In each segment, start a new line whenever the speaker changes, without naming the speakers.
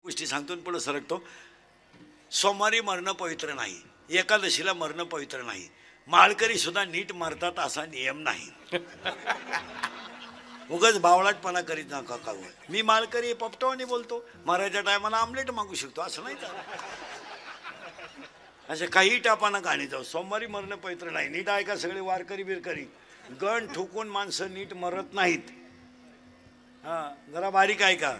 गोष्टी सांगतो आणि पुढे सरकतो. सोमवारी मरणं पवित्र नाही, एकादशीला मरणं पवित्र नाही, माळकरी सुद्धा नीट मरतात असा नियम नाही. उगाच बावळाटपणा करीत नका का. मी माळकरी पपटवानी बोलतो, मरायच्या टायमाला आमलेट मागू शकतो असं नाही चालत. असे काही टापानं गाणी जाऊ. सोमवारी मरणं पवित्र नाही. नीट ऐका सगळे वारकरी बिरकरी, गण ठोकून माणसं नीट मरत नाहीत. हां, जरा बारीक ऐका.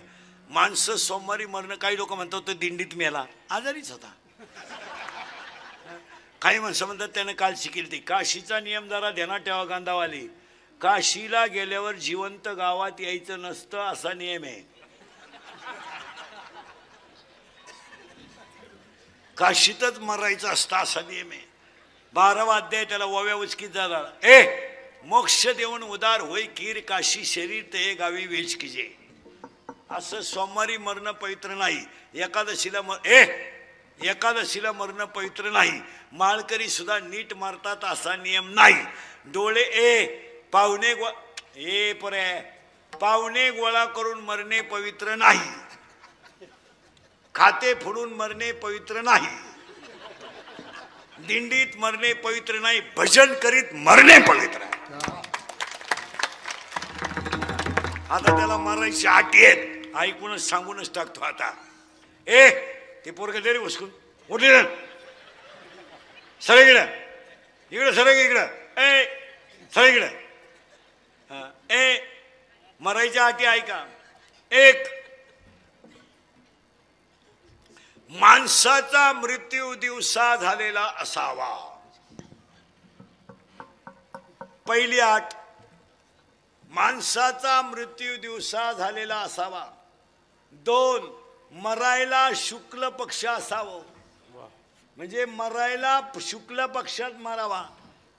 माणसं सोमवारी मरणं, काही लोक म्हणतात तो दिंडीत मेला, आजारीच होता. काही माणसं म्हणतात त्याने काल शिकेल ती. काशीचा नियम जरा ध्यानात ठेवा गांधावाली. काशीला गेल्यावर जिवंत गावात यायचं नसतं असा नियम आहे. काशीतच मरायचं असतं असा नियम आहे. 12वा अध्याय त्याला ओव्या उचकीत झाला. मोक्ष देऊन उदार होय कीर काशी शरीर ते गावी वेच कीजे. असं सोमवारी मरणं पवित्र नाही. एकादशीला मरणं पवित्र नाही. माळकरी सुद्धा नीट मरतात असा नियम नाही. डोळे पाहुणे गोळा करून मरणे पवित्र नाही. खाते फोडून मरणे पवित्र नाही. दिंडीत मरणे पवित्र नाही. भजन करीत मरणे पवित्र आहे. आता त्याला मरायची अटी आहेत. ऐकूनच सांगूनच टाकतो. आता ते पोरग तरी उचकून उठले सर इकडं सर इकडं सर इकडं. मरायच्या अटी ऐका. 1, माणसाचा मृत्यू दिवसा झालेला असावा. पहिली अट, माणसाचा मृत्यू दिवसा झालेला असावा. 2, मरायला शुक्ल पक्ष असावं, म्हणजे मरायला शुक्ल पक्षात मरावा.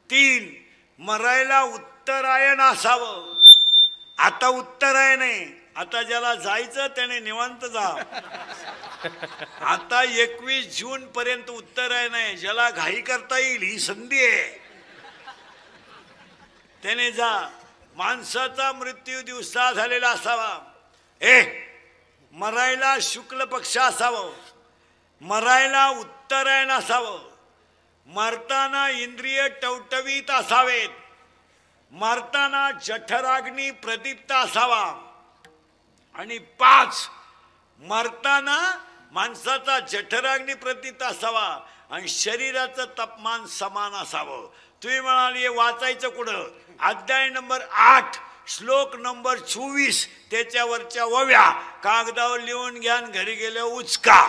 3, मरायला उत्तरायण असावं. आता उत्तरायण आहे, आता ज्याला जायचं त्याने निवांत जा. आता 21 जून पर्यंत उत्तरायण आहे. ज्याला घाई करता येईल ही संधी आहे त्याने जा. माणसाचा मृत्यू दिवसा झालेला असावा. मरायला शुक्ल पक्ष असावं, मरायला उत्तरायण असावं, मरताना इंद्रिय टवटवीत असावेत, मरताना जठराग्नी प्रदीप्त असावा. आणि 5, मरताना माणसाचा जठराग्नी प्रदीप्त असावा आणि शरीराचं तापमान समान असावं. तुम्ही म्हणाले वाचायचं कुठं? अध्याय नंबर 8 श्लोक नंबर 24 त्याच्यावरच्या ओव्या कागदावर लिहून घ्या, घरी गेल्या उचका.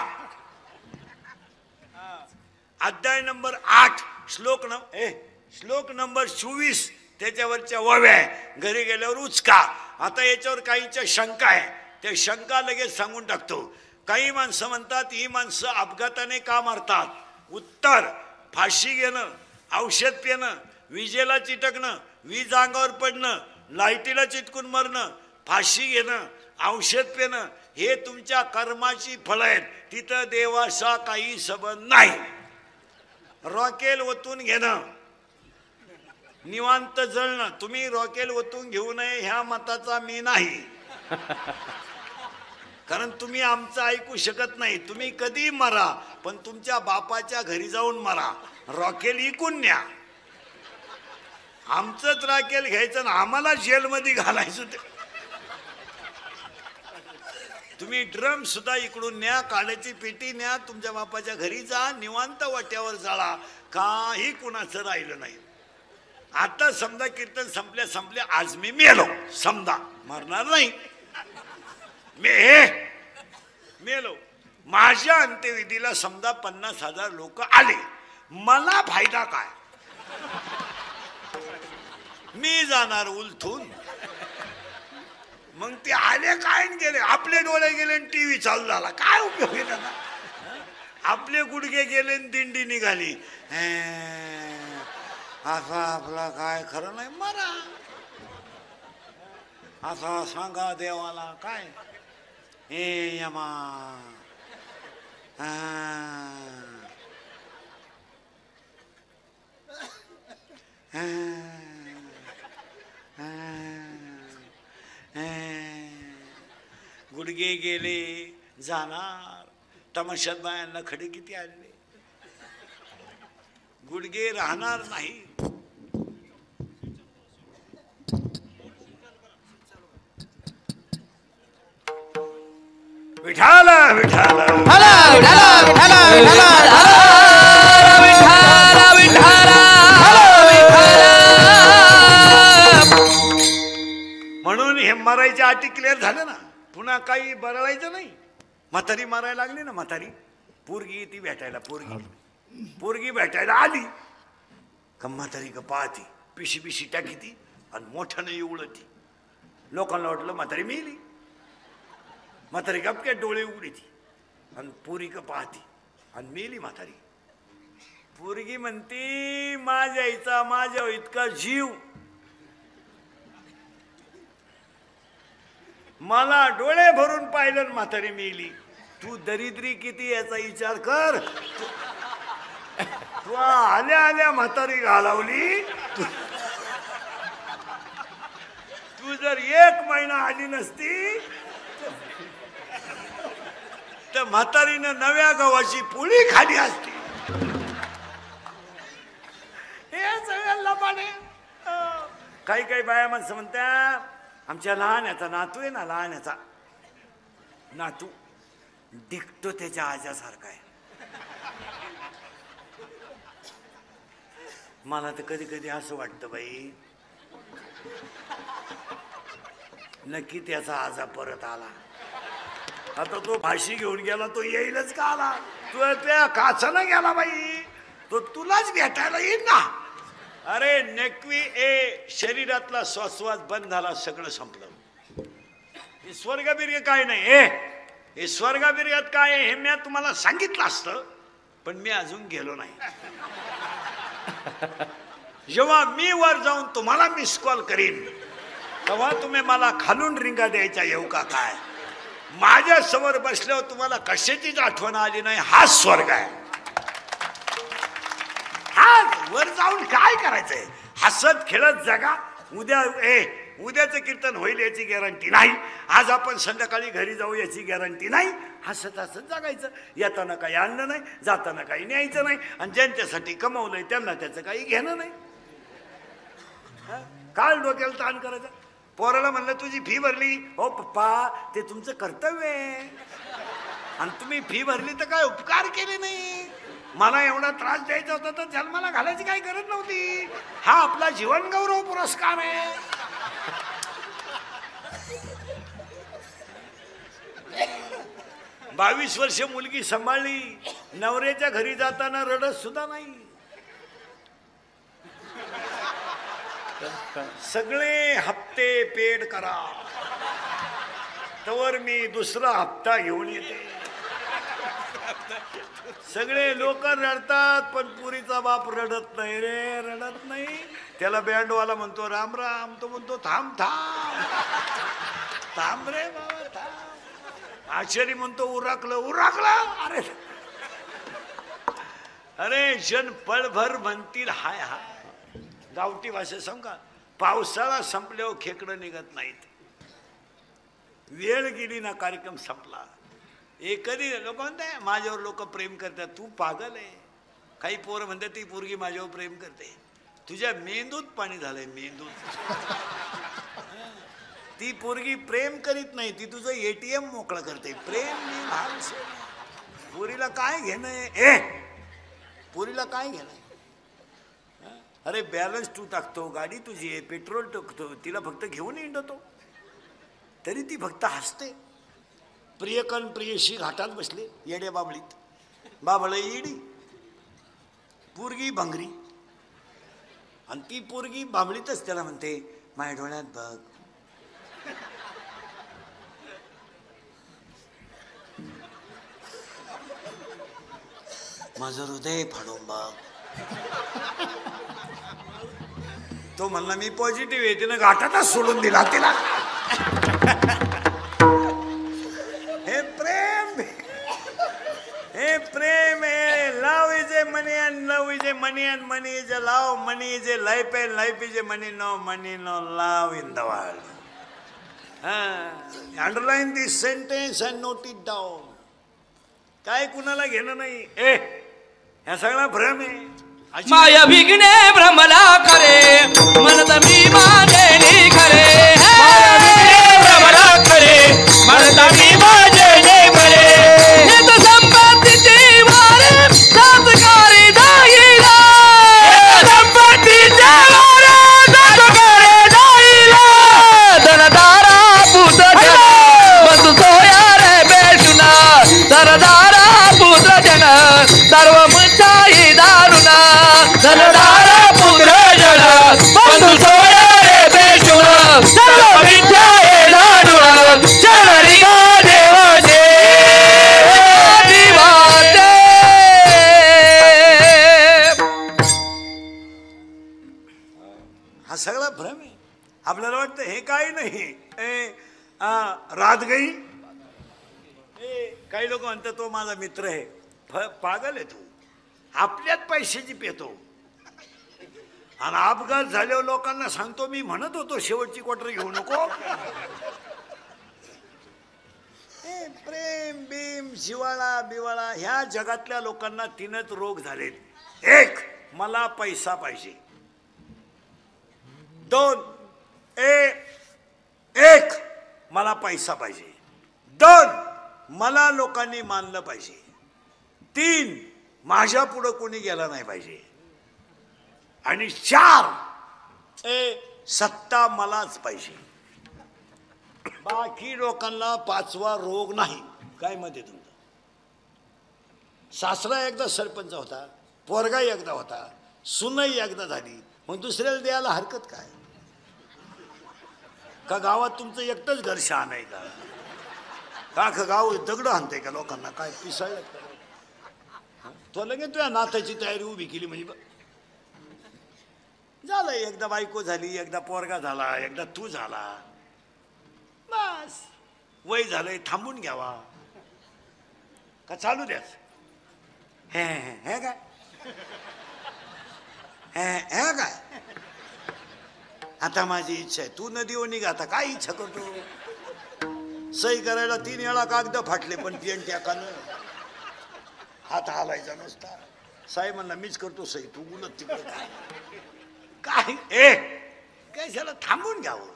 अध्याय नंबर 8 श्लोक नंबर 24 त्याच्यावरच्या ओव्या घरी गेल्यावर उचका. आता याच्यावर काहीच्या शंका आहे, त्या शंका लगेच सांगून टाकतो. काही माणसं म्हणतात ही माणसं अपघाताने का मरतात? उत्तर, फाशी घेणं, औषध पिणं, विजेला चिटकणं, वीज अंगावर पडणं, लाईटीला चिटकून मरणं, फाशी घेणं, औषध पिणं हे तुमच्या कर्माची फळं आहेत. तिथं देवाचा काही संबंध नाही. रॉकेल ओतून घेणं, निवांत जळणं, तुम्ही रॉकेल ओतून घेऊ नये ह्या मताचा मी नाही, कारण तुम्ही आमचं ऐकू शकत नाही. तुम्ही कधी मरा पण तुमच्या बापाच्या घरी जाऊन मरा, रॉकेल इकून न्या. आमचंच रॉकेल घ्यायचं ना आम्हाला जेलमध्ये घालायचं. तुम्ही ड्रम सुद्धा इकडून न्या, काड्याची पेटी न्या, तुमच्या बापाच्या घरी जा, निवांत वाट्यावर जाळा, काही कुणाचं राहिलं नाही. आता समजा कीर्तन संपल्या आज मी मेलो, समजा मरणार नाही, मेलो, माझ्या अंत्यविधीला समजा 50,000 लोक आले, मला फायदा काय? मी जाणार उलथून. मग ते आले काय गेले, आपले डोळे गेले टीव्ही चालू झाला, काय उपयोग आहे त्याचा? आपले गुडघे गेले दिंडी निघाली. असा आपला काय खरं नाही, मरा असा सांगा देवाला काय. यमा गुडघे गेले, जाणार. तमाशात बायांना खडे किती आणले, गुडघे राहणार नाही. विठाल विठाल म्हणून हे मरायच्या अटी क्लिअर झाल्या ना. पुन्हा काही बरळायचं नाही. म्हातारी मारायला लागली ना, म्हातारी पोरगी ती भेटायला, पोरगी भेटायला आली का म्हातारी का पाहती, पिशी पिशी टाकी ती आणि मोठ्यानं उडती. लोकांना वाटलं म्हातारी मेली. म्हातारी गपक्या डोळे उघडीती आणि पोरी का पाहती आणि मेली म्हातारी. पोरगी म्हणती माझ्या आईचा माझ्या इतका जीव, मला डोळे भरून पाहिलं म्हातारी मेली. तू दरिद्री किती याचा विचार कर. तू आल्या आल्या म्हातारी घालवली. तू जर 1 महिना आली नसती तर म्हातारीनं नव्या गव्हाची पोळी खाली असती. हे सगळं लबाडे. काही काही बाया माणसं म्हणतात आमच्या लहान्याचा नातू आहे ना, लहान्याचा नातू दिखतो त्याच्या आजासारखा आहे. मला तर कधी कधी असं वाटतं बाई नक्की त्याचा आजा परत आला. आता तो फाशी घेऊन गेला, तो येईलच का आला? तो त्या काचानं गेला बाई, तो तुलाच भेटायला येईल ना. अरे नेकवी ए शरीरातला श्वासवास बंद झाला, सगळं संपलं. हे स्वर्गबिर्ग काय नाही. हे स्वर्गबिर्गात काय हे मी तुम्हाला सांगितलं असतं, पण मी अजून गेलो नाही. जेव्हा मी वर जाऊन तुम्हाला मिस कॉल करीन तेव्हा तुम्ही मला खालून रिंगा द्यायच्या येऊ का काय? माझ्या समोर बसल्यावर तुम्हाला कशाचीच आठवण आली नाही. हा स्वर्ग आहे. हा वर जाऊन काय करायचंय? हसत खेळत जगा. उद्याचं कीर्तन होईल याची गॅरंटी नाही. आज आपण संध्याकाळी घरी जाऊ याची गॅरंटी नाही. हसत हसत जगायचं. येताना काही आणलं नाही, जाताना काही न्यायचं नाही, आणि ज्यांच्यासाठी कमवलंय त्यांना त्याचं काही घेणं नाही. काल डोक्याला ताण करायचा. पोराला म्हणलं तुझी फी भरली. हो पप्पा ते तुमचं कर्तव्य आहे, आणि तुम्ही फी भरली तर काय उपकार केले नाही. मला एवढा त्रास द्यायचा होता तर जन्माला घालायची काही गरज नव्हती. हा आपला जीवन गौरव पुरस्कार आहे. 22 वर्ष मुलगी सांभाळली, नवऱ्याच्या घरी जाताना रडत सुद्धा नाही. सगळे हप्ते पेड करा, तवर मी दुसरा हप्ता घेऊन येते. सगळे लोक रडतात पण पुरीचा बाप रडत नाही रे, रडत नाही. त्याला बँडवाला म्हणतो राम राम, तो म्हणतो थांब थांब थांब रे बाबा थांब. आचारी म्हणतो उराकलं उराकलं. अरे अरे जन पळभर म्हणतील हाय हाय. गावठी भाषा सांग का, पावसाळा संपल्यावर खेकडं निघत नाहीत. वेळ गेली ना कार्यक्रम संपला. कधी लोक म्हणताय माझ्यावर लोक प्रेम करतात. तू पागल आहे. काही पोरं म्हणतात ती पोरगी माझ्यावर प्रेम करते. तुझ्या मेंदूत पाणी झालंय, मेंदूत. ती पोरगी प्रेम करीत नाही, ती तुझं ATM मोकळं करते. प्रेम पोरीला काय घेणं? पोरीला काय घेणं? अरे बॅलन्स तू टाकतो, गाडी तुझी आहे, पेट्रोल टाकतो, तिला फक्त घेऊन येतो, तरी ती फक्त हसते. प्रियकन प्रियशी घाटात बसले येड्या बाबळीत. बाबळ येडी, पोरगी भांगरी, आणि ती पोरगी बाबळीतच त्याला म्हणते माझ्या डोळ्यात बघ. माझं हृदय फाडून बघ. तो म्हणला मी पॉझिटिव्ह आहे. तिनं घाटातच सोडून दिला तिला. हे प्रेम, हे प्रेम आहे. Love is a money and love is a money and money is a love. Money is a life and life is a money. No money no love in the world. Underline this sentence and note it down. काय कुणाला घेणं नाही. ह्या सगळा भ्रम आहे.
माया विघ्ने भ्रमला खरे म्हणत मी माझे खरे माया विघ्ने भ्रमला खरे म्हणत मी माझे खरे हे तर संपत्तीची वारे सातकारी जाईला संपत्तीच्या वारे सातकारी जाईला धनदारा पुत्र जन बंधू सोया रे बेशुना धनदारा पुत्र जन सर्व मुंचाई दारुना धनदारा पुत्र जन बंधू सोया रे बेशुना सर्व मुंचाई दारुना चरणी गा देवाचे दिवाते.
हा सगळा भ्रम आहे. आपल्याला वाटतं हे काही नाही. रात गई. काही लोक म्हणतात तो माझा मित्र आहे. पागल आहे तू. आपल्यात पैशाची पेतो आणि अपघात झाल्यावर लोकांना सांगतो मी म्हणत होतो शेवटची क्वार्टर घेऊ नको. प्रेम बीम जिवाळा बिवाळा ह्या जगातल्या लोकांना 3च रोग झालेत. 1 मला पैसा पाहिजे. 2 मला पैसा पाहिजे. 2 मला लोकांनी मानलं पाहिजे. 3 माझ्या पुढं कोणी गेला नाही पाहिजे. आणि 4 सत्ता मलाच पाहिजे. बाकी लोकांना 5वा रोग नाही. काय मत आहे तुमचं? सासरा एकदा सरपंच होता, पोरगा एकदा होता, सुनई एकदा झाली, मग दुसऱ्याला द्यायला हरकत काय? का गावात तुमचं एकटंच घर शहाण आहे का? का गाव दगड आणते का लोकांना? काय पिसाळ तो लगेच तुझ्या नाथाची तयारी उभी केली म्हणजे झालं. एकदा बायको झाली, एकदा पोरगा झाला, एकदा तू झाला, बस वय झालंय. थांबून घ्यावा का चालू द्याच? हे हे काय हे काय? आता माझी इच्छा आहे. तू नदीवर निघा. आता काय इच्छा करतो? सही करायला 3 वेळा कागद फाटले पण पेन टाकानं हात हालायचा नसता. साहेब म्हणला मीच करतो सही, तू बोलत तिकडे काय? काय झालं? थांबून घ्यावं.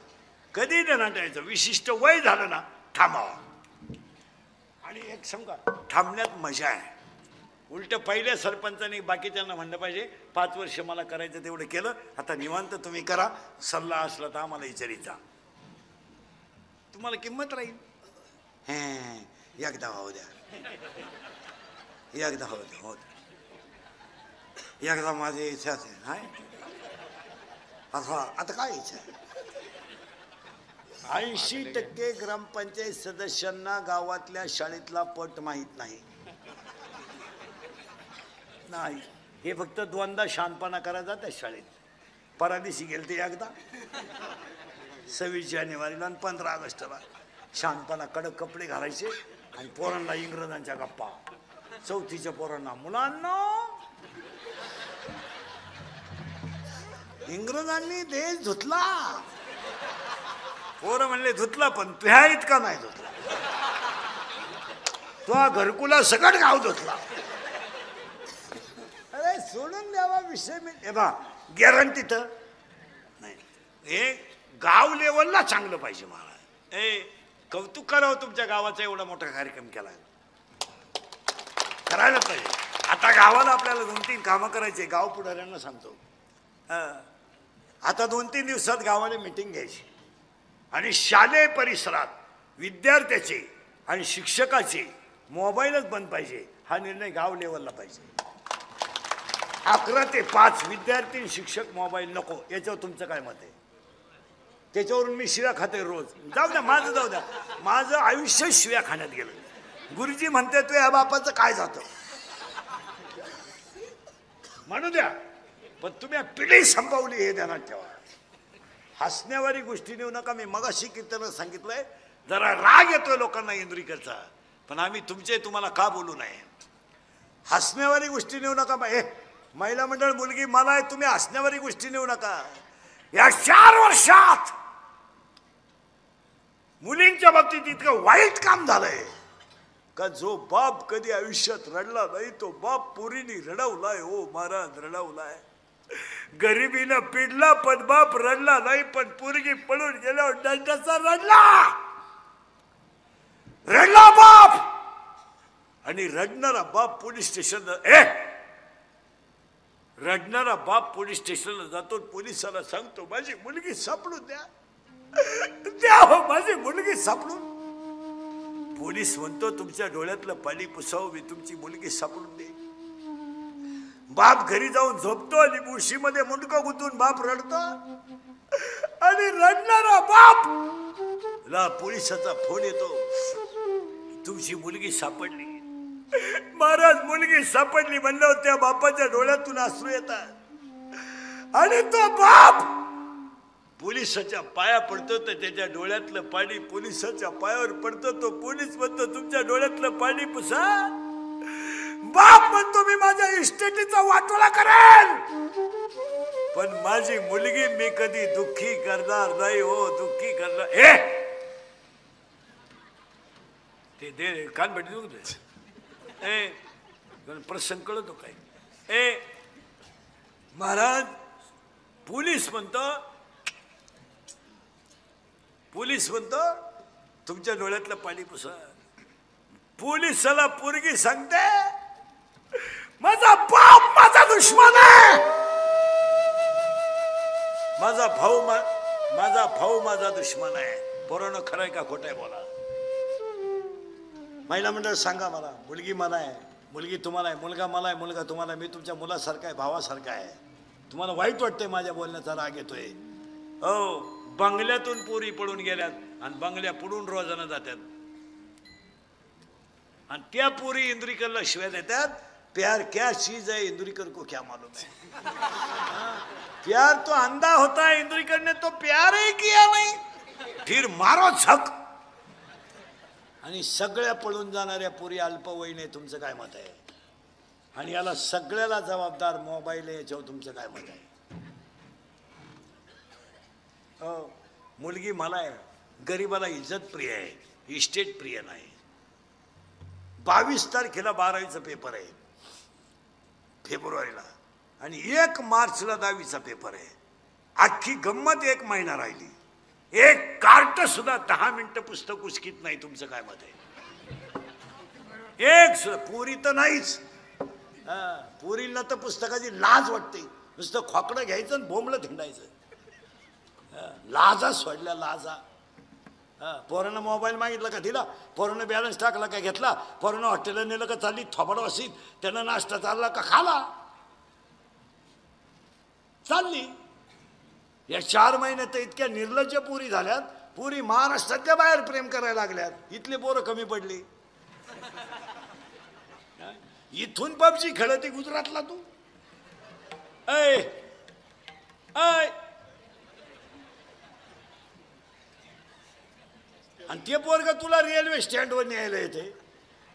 कधी नाटायचं. विशिष्ट वय झालं ना थांबावा. आणि एक सांगा थांबण्यात मजा आहे. उलट पहिल्या सरपंचाने बाकीच्यांना म्हणलं पाहिजे 5 वर्ष मला करायचं तेवढं केलं, आता निवांत तुम्ही करा. सल्ला असला तर आम्हाला विचारित जा. तुम्हाला किंमत राहील. एकदा होऊ द्या, एकदा होऊ द्या, होऊ द्या. एकदा माझी इच्छाच आहे. हाय असा आता काय इच्छा आहे? 80% ग्रामपंचायत सदस्यांना गावातल्या शाळेतला पट माहीत नाही. नाही, हे फक्त 2दा शहाणपणा करायचा त्या शाळेत. परदिवशी गेले ते एकदा 26 जानेवारीला आणि 15 ऑगस्टला. शहाणपणा कडक कपडे घालायचे आणि पोरांना इंग्रजांच्या गप्पा. 4थीच्या पोरांना मुलांना इंग्रजांनी देश धुतला. पोरं म्हणले धुतला पण तुह्या इतका नाही धुतला. तो घरकुला सगळं गाव धुतला. अरे सोडून द्यावा विषय. मी बा गॅरंटी तर नाही. हे गाव लेवलला चांगलं पाहिजे. मला कौतुक करावं तुमच्या गावाचा एवढा मोठा कार्यक्रम केला. करायला पाहिजे. आता गावाला आपल्याला 2-3 कामं करायचे. गाव पुढाऱ्यांना सांगतो आता 2-3 दिवसात गावाला मीटिंग घ्यायची आणि शालेय परिसरात विद्यार्थ्याचे आणि शिक्षकाचे मोबाईलच बंद पाहिजे. हा निर्णय गाव लेवलला पाहिजे. 11 ते 5 विद्यार्थी शिक्षक मोबाईल नको. याच्यावर तुमचं काय मत आहे? त्याच्यावरून मी शिव्या खाते रोज. जाऊ द्या, माझं जाऊ द्या. माझं आयुष्य शिव्या खाण्यात गेलं. गुरुजी म्हणते तू या बापाचं काय जातं म्हणू द्या, पण तुम्ही पिढी संपवली हे ध्यानात ठेवा. हसण्यावारी गोष्टी नेऊ नका. मी मगाशी कीर्तनात सांगितलंय जरा राग येतोय लोकांना इंद्रिकरचा, पण आम्ही तुमचे तुम्हाला का बोलू नये. हसण्यावारी गोष्टी नेऊ नका. महिला मंडळ मुलगी मला आहे, तुम्ही हसण्यावारी गोष्टी नेऊ नका. या 4 वर्षात मुलींच्या बाबतीत इतकं वाईट काम झालंय का जो बाप कधी आयुष्यात रडला नाही तो बाप पोरीनी रडवलाय. हो महाराज रडवलाय. गरिबीनं पिडला पण बाप रडला नाही. पण पोरगी पळून गेल्यावर दंडाचा रडला बाप. आणि रडणारा बाप पोलीस स्टेशनला रडणारा बाप पोलीस स्टेशनला जातो. पोलिसाला सांगतो माझी मुलगी सापडून द्या हो माझी मुलगी सापडून. पोलीस म्हणतो तुमच्या डोळ्यातलं पाणी पुसावं मी तुमची मुलगी सापडून दे. बाप घरी जाऊन झोपतो आणि मुशीमध्ये मुंडकं गुंतून बाप रडतो. आणि रडणारा बाप ला पोलिसाचा फोन येतो तुमची मुलगी सापडली. महाराज मुलगी सापडली म्हणल्यावर त्या बापाच्या डोळ्यातून अश्रू येतात. आणि तो बाप पोलिसाच्या पाया पडतो तर त्याच्या डोळ्यातलं पाणी पोलिसाच्या पायावर पडतो. तो पोलीस म्हणतो तुमच्या डोळ्यातलं पाणी पुसा. बाप म्हणतो मी माझ्या इस्टेटीचा वाटोळा करेल पण माझी मुलगी मी कधी दुःखी करणार नाही. हो दुःखी करणार. ते दे कान भेटतो प्रसंग कळतो काय. महाराज पोलीस म्हणतो तुमच्या डोळ्यातलं पाणी पुसा. पोलिसाला पोरगी सांगते माझा बाप माझा दुश्मन आहे. माझा भाऊ माझा दुश्मन आहे. पोरानं खरंय का खोटं आहे बोला. महिला मंडळ सांगा मला. मुलगी मला आहे मुलगी तुम्हाला आहे. मुलगा मला आहे मुलगा तुम्हाला. मी तुमच्या मुलासारखा आहे भावासारखा आहे. तुम्हाला वाईट वाटतंय माझ्या बोलण्याचा राग येतोय. हो बंगल्यातून पोरी पळून गेल्यात आणि बंगल्या पुढून रोजानं जातात आणि त्या पोरी इंदुरीकरला शिवाय देतात. प्यार क्या चीज है इंदुरीकर को क्या मालूम है. प्यार तो अंधा होता है इंदुरीकर ने तो प्यार ही किया नहीं फिर मारो झक. आणि सगळ्या पळून जाणाऱ्या पोरी अल्पवयीन आहे. तुमचं काय मत आहे. आणि याला सगळ्याला जबाबदार मोबाईल आहे याच्यावर तुमचं काय मत आहे. मुलगी मला आहे. गरीबाला इज्जत प्रिय आहे इस्टेट प्रिय नाही. 22 तारखेला 12वीचा पेपर आहे फेब्रुवारीला आणि 1 मार्चला 10वीचा पेपर आहे. अख्खी गंमत 1 महिना राहिली. एक कार्ट सुद्धा 10 मिनिटं पुस्तक उचकीत नाही. तुमचं काय मत आहे. एक पुरी तर नाहीच. पुरीला तर पुस्तकाची लाज वाटते. नुसतं खोकडं घ्यायचं आणि बोंबलं थिंडायचं. लाजा सोडल्या लाजा. पोरानं मोबाईल मागितला का दिला. पोरानं बॅलन्स टाकला का घेतला. पोरानं हॉटेलला नेलं का चालली थोबाड वासीत. त्यानं नाश्ता चालला का खाला चालली. या 4 महिन्यात तर इतक्या निर्लज्ज पुरी झाल्यात. पुरी महाराष्ट्राच्या बाहेर प्रेम करायला लागल्यात. इथले पोरं कमी पडली. इथून पबजी खेळती गुजरातला तू. ऐ आणि ते पोरग तुला रेल्वे स्टँडवर न्यायला येते.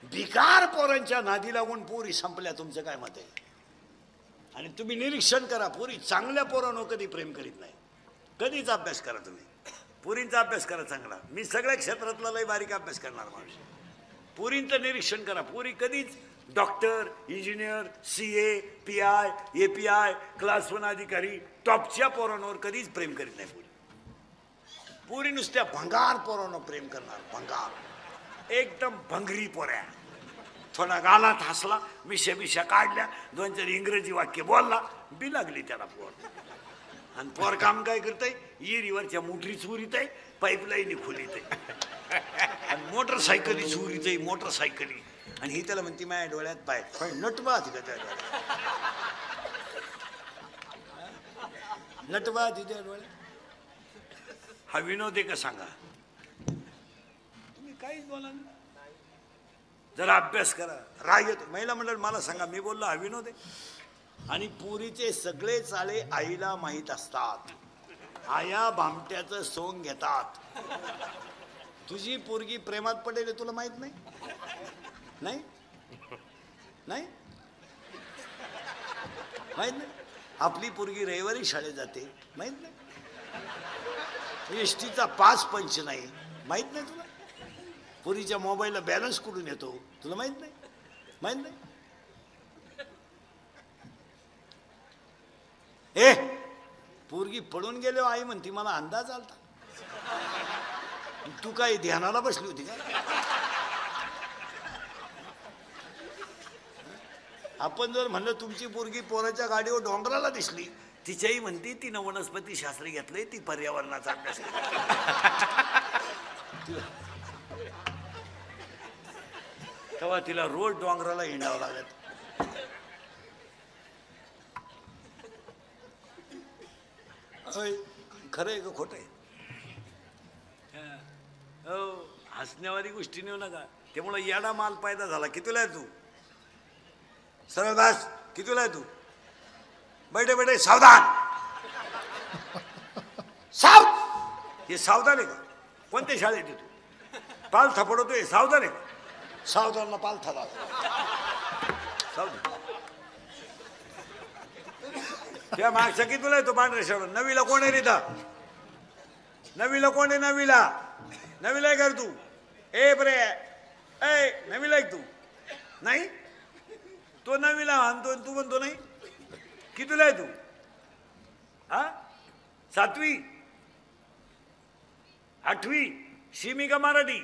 भिकार पोरांच्या नादी लागून पोरी संपल्या. तुमचं काय मत आहे. आणि तुम्ही निरीक्षण करा पोरी चांगल्या पोरांनो कधी प्रेम करीत नाही. कधीच अभ्यास करा तुम्ही. पोरींचा अभ्यास करा चांगला. मी सगळ्या क्षेत्रातला लय बारीक अभ्यास करणार माणूस. पोरींचं निरीक्षण करा. पोरी कधीच doctor engineer CA PI API class 1 अधिकारी टॉपच्या पोरांवर कधीच प्रेम करीत नाही. पुरी नुसत्या भंगार पोरांनो प्रेम करणार. भंगार एकदम भंगरी पोऱ्या. थोडा गालात हसला मिशा काढल्या 2-4 इंग्रजी वाक्य बोलला बी लागली त्याला पोर. आणि पोर काम काय करतंय इरीवरच्या मोटरी चोरीत आहे पाईपलाईन खोलीत आहे आणि मोटरसायकली चोरीत आहे मोटरसायकली. आणि ही त्याला म्हणते माझ्या डोळ्यात पाय नटवा तिथे त्या नटवा तिथे डोळ्यात. हा विनोद आहे का सांगा. तुम्ही काहीच बोला ना. जरा अभ्यास करा. राग येतो. महिला मंडळ मला सांगा मी बोललो हा विनोद आहे. आणि पुरीचे सगळे चाळे आईला माहीत असतात. आया भामट्याचं सोंग घेतात. तुझी पोरगी प्रेमात पडेल तुला माहित नाही. नाही नाही माहित नाही. आपली पोरगी रविवारी शाळेत जाते माहित नाही. एसटीचा पास पंच नाही माहित नाही तुला. पुरीच्या मोबाईलला बॅलन्स कुठून येतो तुला माहित नाही? माहित नाही? ए पोरगी पडून गेलो आई म्हणती मला अंदाज आलता. तू काय ध्यानाला बसली होती का? आपण जर म्हणलं तुमची पोरगी पोराच्या गाडीवर डोंगराला दिसली, तिच्याही म्हणती तिनं वनस्पती शास्त्र घेतलंय, ती पर्यावरणाचा अभ्यास तेव्हा तिला रोज डोंगराला हिंडावं लागत. खरं आहे का खोटं आहे? हो, हसण्यावारी गोष्टी नेऊ नका. त्यामुळे येडा माल पैदा झाला. कितीला आहे तू? सरळ दास कितीला आहे तू? बैठे बैठे सावधान. हे सावधान आहे का? कोणत्या शाळेत आहे तू? पाल थपडतोय. सावधान आहे का? सावधानला पाल थला. सावधान. त्या मागचा कितीला आहे तो पांढऱ्या शाळा? नवीला कोण आहे रिता? नवीला कोण आहे? नवीला नवीला आहे कर तू? ए बरे ए नवीला आहे तू? नाही तो नवीला म्हणतो तू म्हणतो नाही. कितीला आहे तू? हा 7वी 8वी? शिमी का मराठी?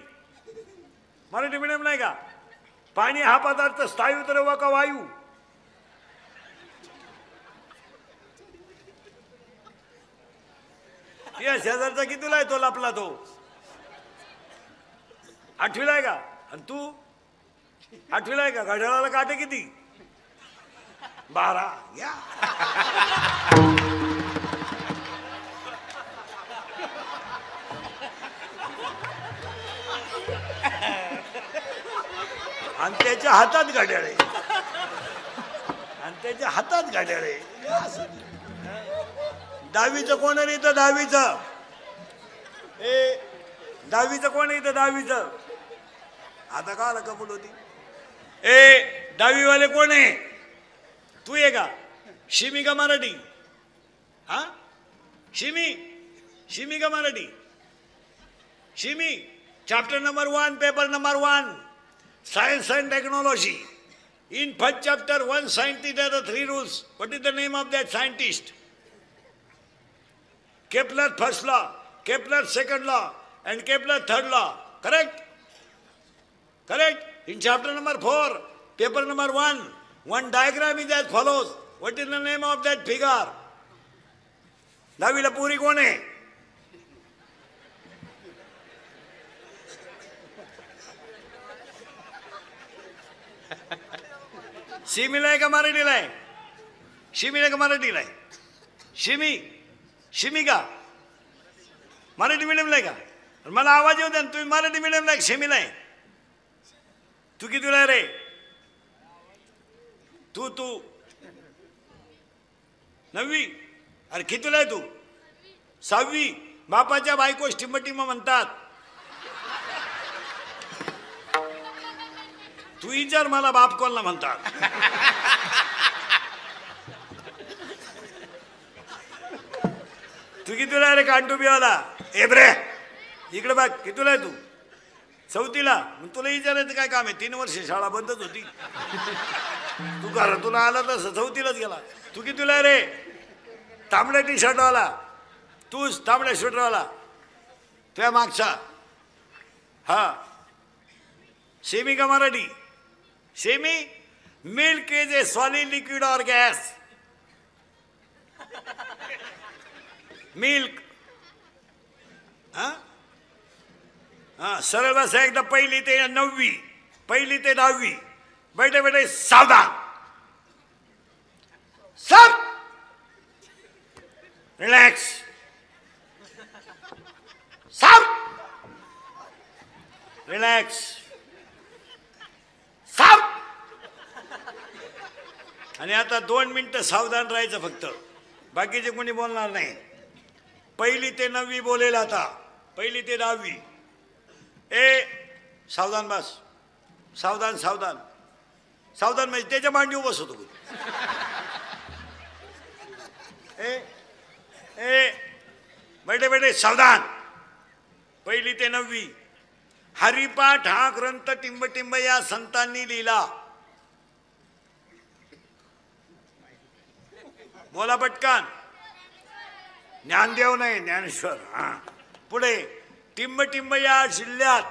मराठी मीडियम नाही का? पाणी हा पदार्थ स्थायू द्रव का वायू? या शेजारचा कितीला आहे तो लपला तो? 8वीला आहे का? आणि तू 8वीला आहे का? घड्याळाला काटे किती? 12. या आणि त्याच्या हातात घड्याळ आहे. आणि त्याच्या हातात घड्याळ आहे. 10वीचं कोण आहे इथं? 10वीचं? ए 10वीचं कोण आहे इथं? 10वीचं? आता का आला कबूल होती? ए 10वीवाले कोण आहे? तू आहे का? शिमी का मराठी? हा शिमी? शिमी का मराठी? शिमी chapter number 1 paper number 1 science and technology. In first chapter, one scientist has the 3 rules. What is the name of that scientist? Kepler first law, Kepler second law, and Kepler third law. Correct? Correct? In chapter number 4, paper number 1, one diagram is as follows. What is the name of that figure? 10वीला पुरी कोण आहे? शिमीला आहे का मराठीला आहे? शिमीला का मराठीला आहे? शिमी शिमी का मराठी मीडियमला आहे का? मला आवाज येऊ द्या. तुम्ही मराठी मीडियमला आहे शिमीला आहे? तू कितीला आहे रे? तू 9वी. अरे कितीला आहे तू? 6वी. बापाच्या बायको टिंबटिंब म्हणतात. तू विचार मला बाप कोणला म्हणतात? तू कितीला रे कांटुबीवाला? ए ब्रे इकडे बघ. कितीला आहे तू? 4थीला. मग तुला विचारायचं काय काम आहे? 3 वर्ष शाळा बंदच होती. तू घरातून आला तसं 4थीलाच गेला. तू कितीला रे? तांबड्या टी शर्टवाला. तूच तांबड्या शर्टवाला. तुझ्या मागचा. हा सेमी का Marathi? Semi. Milk is a solid liquid और गॅस. मिल्क. हा हा सरळ बस. एकदा 1ली ते 9वी, 1ली ते 10वी. बैठे बैठे सावधान. सब रिलॅक्स. सब रिलॅक्स. साव. आणि आता 2 मिनिटं सावधान राहायचं फक्त. बाकीचे कोणी बोलणार नाही. 1ली ते 9वी बोलेल आता. 1ली ते 10वी. ए सावधान बस. सावधान सावधान सावधान. म्हणजे त्याच्या मांडीवर बसवतो. ए ए बैठे बैठे सावधान. 1ली ते 9वी. हरिपाठ हा ग्रंथ टिंबटिंब या संतांनी लिहिला. बोला पटकन. ज्ञानदेव नाही, ज्ञानेश्वर. हा पुढे टिंबटिंब या जिल्ह्यात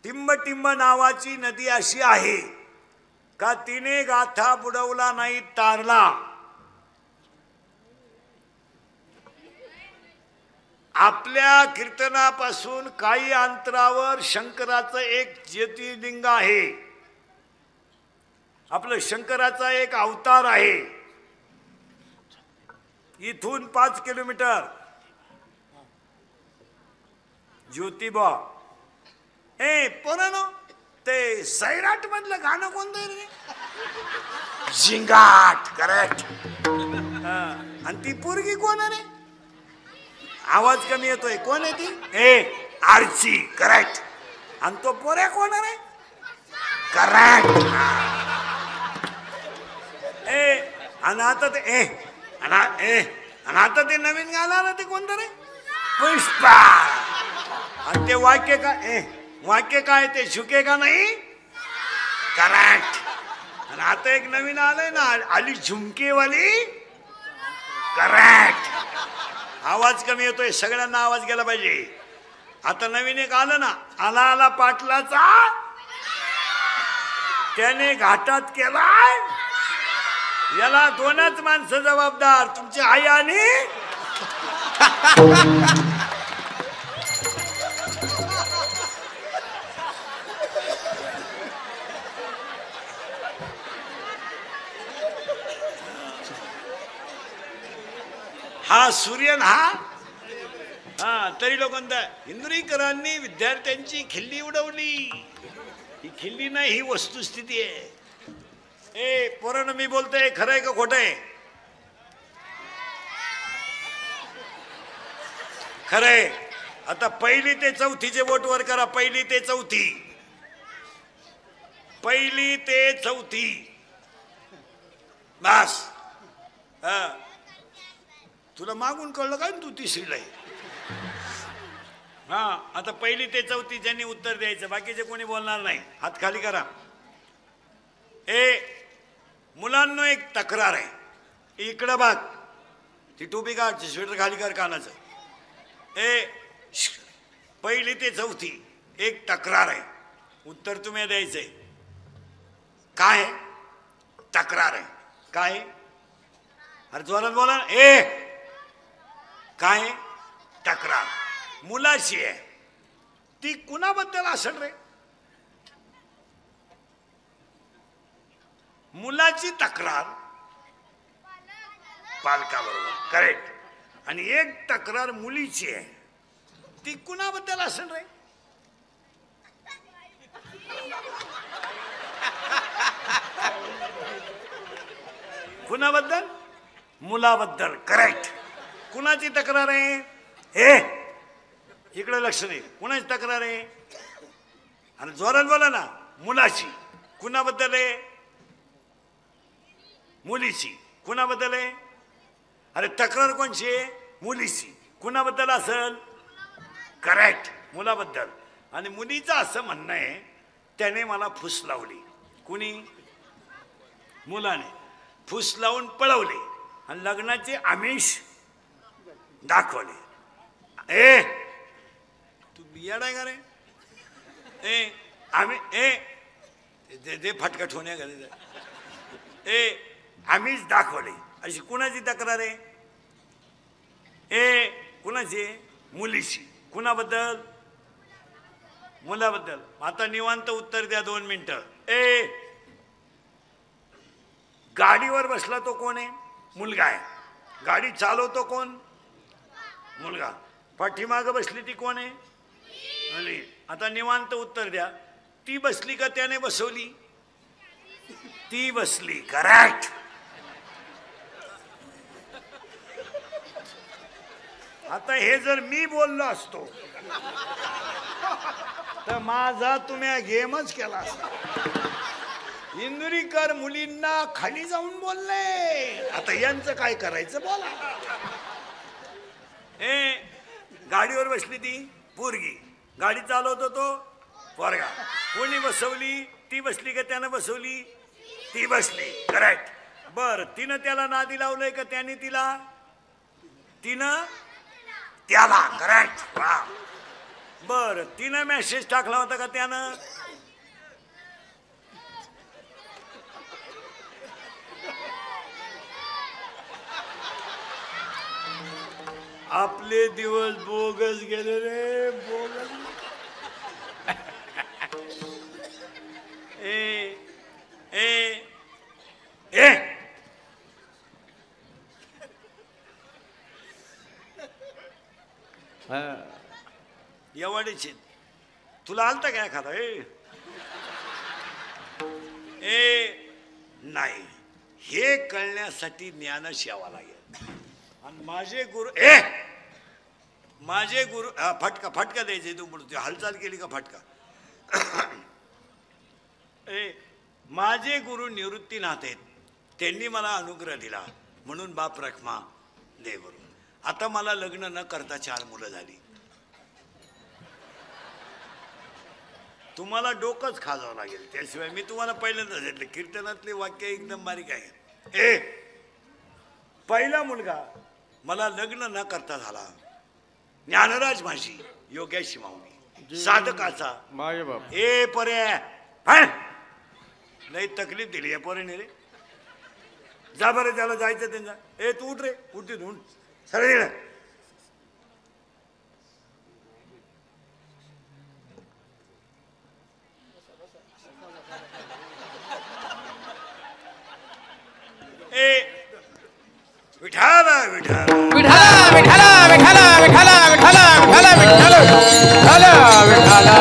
टिंबटिंब नावाची नदी अशी आहे का तिने गाथा बुडवला नाही तारला. आपल्या कीर्तनापासून काही अंतरावर शंकराचं एक ज्योतिर्लिंग आहे. आपलं शंकराचा एक अवतार आहे. इथून 5 किलोमीटर ज्योतिबा. पोरानो, ते सैराट मधलं गाणं कोणतं आहे रे? झिंगाट. करेक्ट. आणि ती पोरगी कोण आहे रे? आवाज कमी येतोय. कोण आहे ती? आरची. करेक्ट. आणि तो पोऱ्या कोण आहे रे? करेक्ट. आणि आता ते नवीन गाणं आलं ते कोणतं रे? पुष्पा. आणि ते वाक्य काय ते झुकेगा नाही. करेक्ट. आणि आता एक नवीन आलंय ना, आली झुमकेवाली. करेक्ट. आवाज कमी येतोय, सगळ्यांना आवाज गेला पाहिजे. आता नवीन एक आलं ना, आला पाटलाचा, त्याने घाटात केलाय. याला 2च माणसं जबाबदार, तुमची आई आणि हा सूर्यन. हा तरी लोकांना इंदुरीकरांनी विद्यार्थ्यांची खिल्ली उडवली. ही खिल्ली नाही, ही वस्तुस्थिती आहे. पोरानं मी बोलतोय, खरं आहे का खोटं आहे? खरं आहे. आता 1ली ते 4थीचे बोट वर करा. 1ली ते 4थी. बस. तुला मागून कळलं काय? तू 3रीला आहे. हा आता 1ली ते 4थी ज्यांनी उत्तर द्यायचं, बाकीचे कोणी बोलणार नाही. हात खाली करा. मुलांना एक तक्रार आहे. इकडं बघ. ती टोपी काढ, स्वेटर खाली कर कानाचं. 1ली ते 4थी एक तक्रार आहे. उत्तर तुम्ही द्यायचंय. काय तक्रार आहे? काय? अरे जोरात बोला. काय तक्रार? मुलाची आहे. ती कुणाबद्दल असेल रे? मुलाची तक्रार पालकाबरोबर. करेक्ट. आणि एक तक्रार मुलीची आहे. ती कुणाबद्दल असेल रे? कुणाबद्दल? मुलाबद्दल. करेक्ट. कुणाची तक्रार आहे? इकडे लक्ष नाही. कुणाची तक्रार आहे? आणि जोरात बोला ना. मुलाची. कुणाबद्दल आहे? मुलीची. कुणाबद्दल आहे? अरे तक्रार कोणची आहे? मुलीची. कुणाबद्दल असेल? करेक्ट. मुलाबद्दल. आणि मुलीचं असं म्हणणं आहे, त्याने मला फुस लावली. कुणी? मुलाने फुस लावून पळवले आणि लग्नाचे आमिष दाखवले. तू बियाड आहे का रे? दे फटका ठेवण्या गरज. आमिष दाखवले अशी कुणाची तक्रार आहे? कुणाची? मुलीची. कुणाबद्दल? मुलाबद्दल. आता निवांत उत्तर द्या 2 मिनिटं. गाडीवर बसला तो कोण आहे? मुलगा आहे. गाडी चालवतो कोण? मुलगा. पाठीमागं बसली ती कोण आहे? मुली. आता निवांत उत्तर द्या. ती बसली का त्याने बसवली? ती बसली. करेक्ट. आता हे जर मी बोललो असतो तर माझा तुम्ही गेमच केला असता. इंदुरीकर मुलींना खाली जाऊन बोलले. आता यांचं काय करायचं बोला. गाडीवर बसली ती पोरगी, गाडी चालवतो तो पोरगा. कोणी बसवली? ती बसली का त्यानं बसवली? ती बसली. करेक्ट. बर, तिनं त्याला नादी लावलंय का त्याने तिला? तिनं त्याला. करेक्ट. वा. बर, तिनं मेसेज टाकला होता का त्यानं? आपले दिवस बोगस गेले रे, बोगस. ए ए ए एवढेच तुला आलता काय एखादा? ए नाही, हे कळण्यासाठी ज्ञानच यावं लागेल. आणि माझे गुरु माझे गुरु फटका फटका द्यायचे तू म्हणतो, हालचाल केली का फटका. माझे गुरु निवृत्तीनाथ आहेत, त्यांनी मला अनुग्रह दिला म्हणून बाप रखमा दे गुरु. आता मला लग्न न करता 4 मुलं झाली. तुम्हाला डोकंच खाजावं लागेल, त्याशिवाय मी तुम्हाला पहिल्यांदा सांगितलं कीर्तनातले वाक्य एकदम बारीक आहे. पहिला मुलगा मला लग्न न करता झाला, ज्ञानराज माझी योग्याशी माऊली साधकाचा. पर्याय लई तकलीफ दिली या पोरीने रे. जा बरं, त्याला जायचं त्यांचा. तू उठ रे, उठ तिथून सरळ. विठाला विठाला
विठाला विठाला विठाला विठाला विठाला विठाला विठाला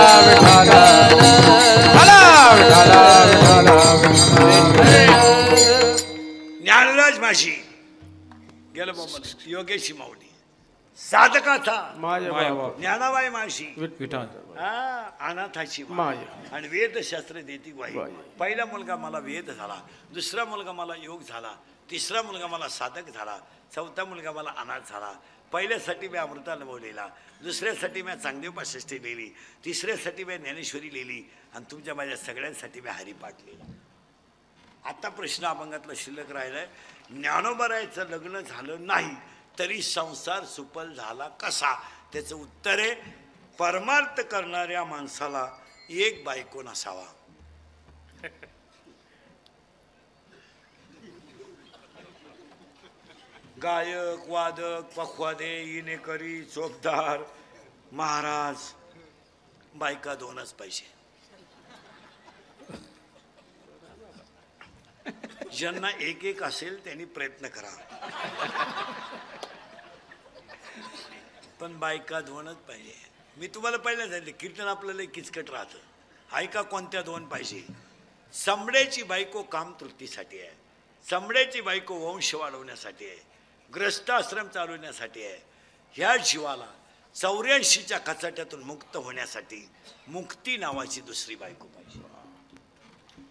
विठाला विठाला विठाला.
ज्ञानराज माशी गेलं बाबा, योगेशी माऊली साधकाचा ज्ञानाबाई माशी, अनाथाची आणि वेदशास्त्र देती बाई. पहिला मुलगा मला वेद झाला, दुसरा मुलगा मला योग झाला, तिसरा मुलगा मला साधक झाला, चौथा मुलगा मला अनाथ झाला. पहिल्यासाठी मी अमृता अनुभवलेला, दुसऱ्यासाठी मी चांगदेव पासष्टी लिहिली, तिसऱ्यासाठी मी ज्ञानेश्वरी लिहिली, आणि तुमच्या माझ्या सगळ्यांसाठी मी हरिपाठ लिहिला. आता प्रश्न अभंगातला शिल्लक राहिलाय, ज्ञानोबरायचं लग्न झालं नाही तरी संसार सुफल झाला कसा? त्याचं उत्तर आहे, परमार्थ करणाऱ्या माणसाला एक बायको नसावा. गायक, वादक, पखवादे, इनेकरी, चोपदार, महाराज, बायका 2च पाहिजे. ज्यांना एक असेल त्यांनी प्रयत्न करा, पण बायका 2च पाहिजे. मी तुम्हाला पहिल्यांदा सांगितलं कीर्तन आपल्याला किचकट राहतं. ऐका कोणत्या 2 पाहिजे. समड्याची बायको कामतृप्तीसाठी आहे, समड्याची बायको वंश वाढवण्यासाठी आहे, ग्रस्ताश्रम चालवण्यासाठी आहे. ह्या जीवाला 84च्या कचाट्यातून मुक्त होण्यासाठी मुक्ती नावाची दुसरी बायको पाहिजे.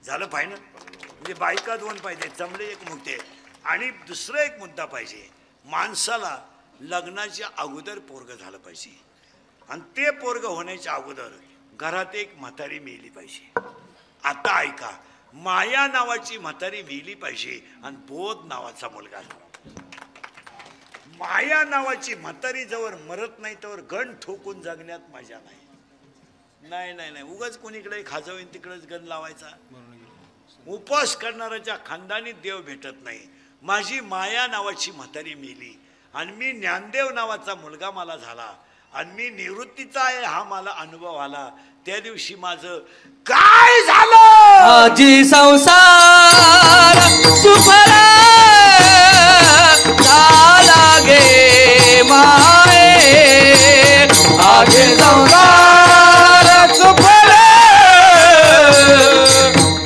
झालं पाहिजे ना? म्हणजे बायका 2 पाहिजे, चमडे एक मुद्दे. आणि दुसरा एक मुद्दा पाहिजे, माणसाला लग्नाच्या अगोदर पोरग झालं पाहिजे, आणि ते पोरग होण्याच्या अगोदर घरात एक म्हातारी मेली पाहिजे. आता ऐका, माया नावाची म्हातारी मेली पाहिजे आणि बोध नावाचा मुलगा झाला. माया नावाची म्हातारी जवळ मरत नाही तर गण ठोकून जगण्यात मजा नाही. नाही नाही नाही, उगाच कोणीकडे खाजवीन तिकडेच गण लावायचा. उपवास करणाऱ्याच्या खानदानीत देव भेटत नाही. माझी माया नावाची म्हातारी मेली आणि मी ज्ञानदेव नावाचा मुलगा मला झाला आणि मी निवृत्तीचा आहे हा मला अनुभव आला. त्या दिवशी माझं काय झालं?
आजी संसार सुफला झाला गे माये, आजी संसार सुफला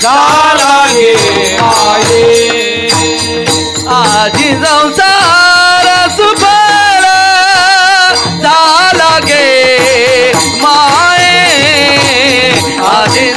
झाला गे माये, आजी संसार सुफला झाला गे माये, आजी